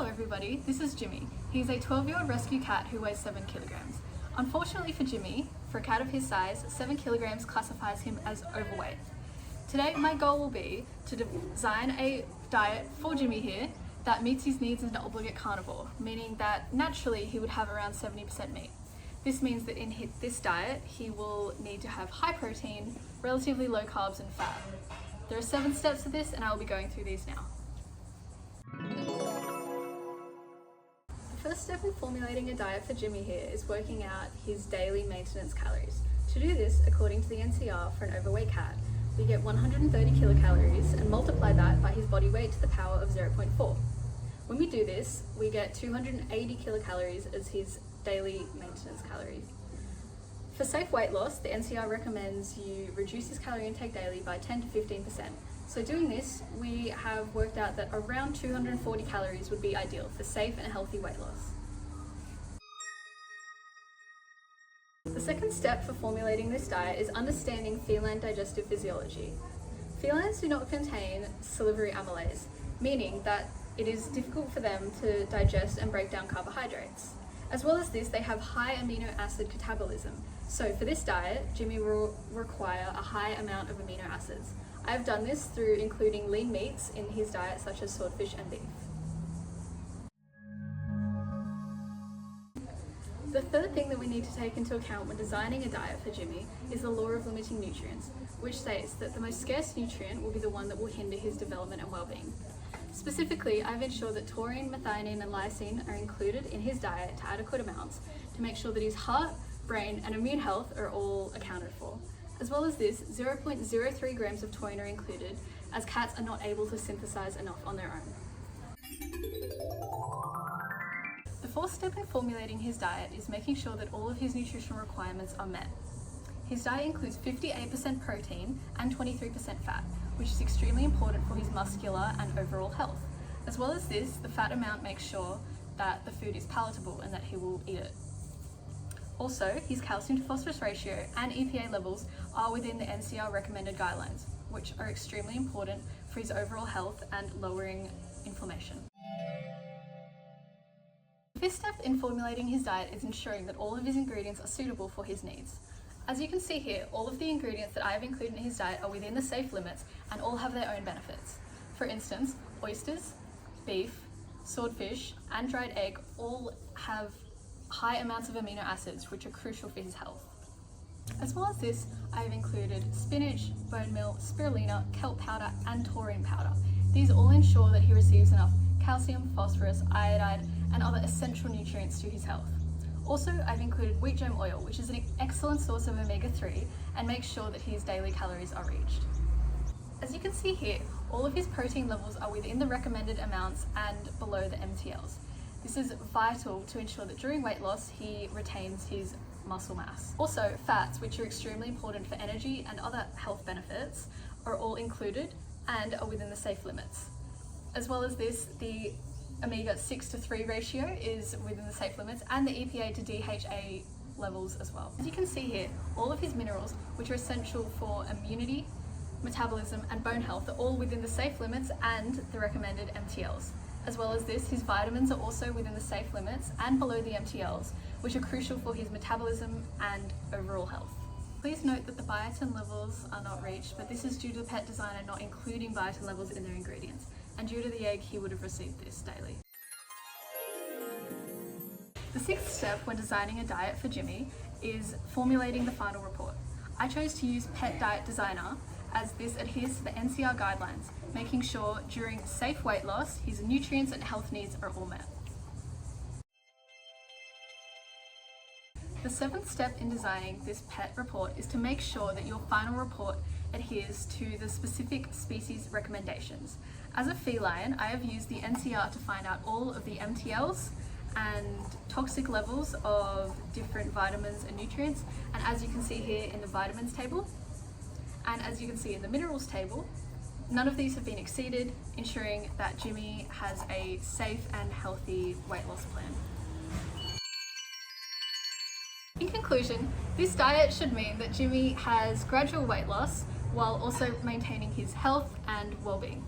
Hello everybody, this is Jimmy. He's a 12-year-old rescue cat who weighs 7 kilograms. Unfortunately for Jimmy, for a cat of his size, 7 kilograms classifies him as overweight. Today my goal will be to design a diet for Jimmy here that meets his needs as an obligate carnivore, meaning that naturally he would have around 70% meat. This means that in this diet he will need to have high protein, relatively low carbs and fat. There are 7 steps to this and I will be going through these now. The first step in formulating a diet for Jimmy here is working out his daily maintenance calories. To do this, according to the NCR for an overweight cat, we get 130 kilocalories and multiply that by his body weight to the power of 0.4. When we do this, we get 280 kilocalories as his daily maintenance calories. For safe weight loss, the NCR recommends you reduce his calorie intake daily by 10 to 15%. So doing this, we have worked out that around 240 calories would be ideal for safe and healthy weight loss. The second step for formulating this diet is understanding feline digestive physiology. Felines do not contain salivary amylase, meaning that it is difficult for them to digest and break down carbohydrates. As well as this, they have high amino acid catabolism. So for this diet, Jimmy will require a high amount of amino acids. I have done this through including lean meats in his diet such as swordfish and beef. The third thing that we need to take into account when designing a diet for Jimmy is the law of limiting nutrients, which states that the most scarce nutrient will be the one that will hinder his development and well-being. Specifically, I've ensured that taurine, methionine and lysine are included in his diet to adequate amounts to make sure that his heart, brain and immune health are all accounted for. As well as this, 0.03 grams of taurine are included, as cats are not able to synthesize enough on their own. The fourth step in formulating his diet is making sure that all of his nutritional requirements are met. His diet includes 58% protein and 23% fat, which is extremely important for his muscular and overall health. As well as this, the fat amount makes sure that the food is palatable and that he will eat it. Also, his calcium to phosphorus ratio and EPA levels are within the NCR recommended guidelines, which are extremely important for his overall health and lowering inflammation. The fifth step in formulating his diet is ensuring that all of his ingredients are suitable for his needs. As you can see here, all of the ingredients that I have included in his diet are within the safe limits and all have their own benefits. For instance, oysters, beef, swordfish and dried egg all have high amounts of amino acids which are crucial for his health. As well as this, I have included spinach, bone meal, spirulina, kelp powder and taurine powder. These all ensure that he receives enough calcium, phosphorus, iodide and other essential nutrients to his health. Also, I've included wheat germ oil, which is an excellent source of omega-3 and makes sure that his daily calories are reached. As you can see here, all of his protein levels are within the recommended amounts and below the MTLs. This is vital to ensure that during weight loss, he retains his muscle mass. Also, fats, which are extremely important for energy and other health benefits, are all included and are within the safe limits. As well as this, the omega 6:3 ratio is within the safe limits and the EPA to DHA levels as well. As you can see here, all of his minerals, which are essential for immunity, metabolism and bone health, are all within the safe limits and the recommended MTLs. As well as this, his vitamins are also within the safe limits and below the MTLs, which are crucial for his metabolism and overall health. Please note that the biotin levels are not reached, but this is due to the pet designer not including biotin levels in their ingredients, and due to the egg, he would have received this daily. The sixth step when designing a diet for Jimmy is formulating the final report. I chose to use Pet Diet Designer as this adheres to the NCR guidelines, making sure during safe weight loss, his nutrients and health needs are all met. The seventh step in designing this pet report is to make sure that your final report adheres to the specific species recommendations. As a feline, I have used the NCR to find out all of the MTLs and toxic levels of different vitamins and nutrients, and as you can see here in the vitamins table, and as you can see in the minerals table, none of these have been exceeded, ensuring that Jimmy has a safe and healthy weight loss plan. In conclusion, this diet should mean that Jimmy has gradual weight loss while also maintaining his health and well-being.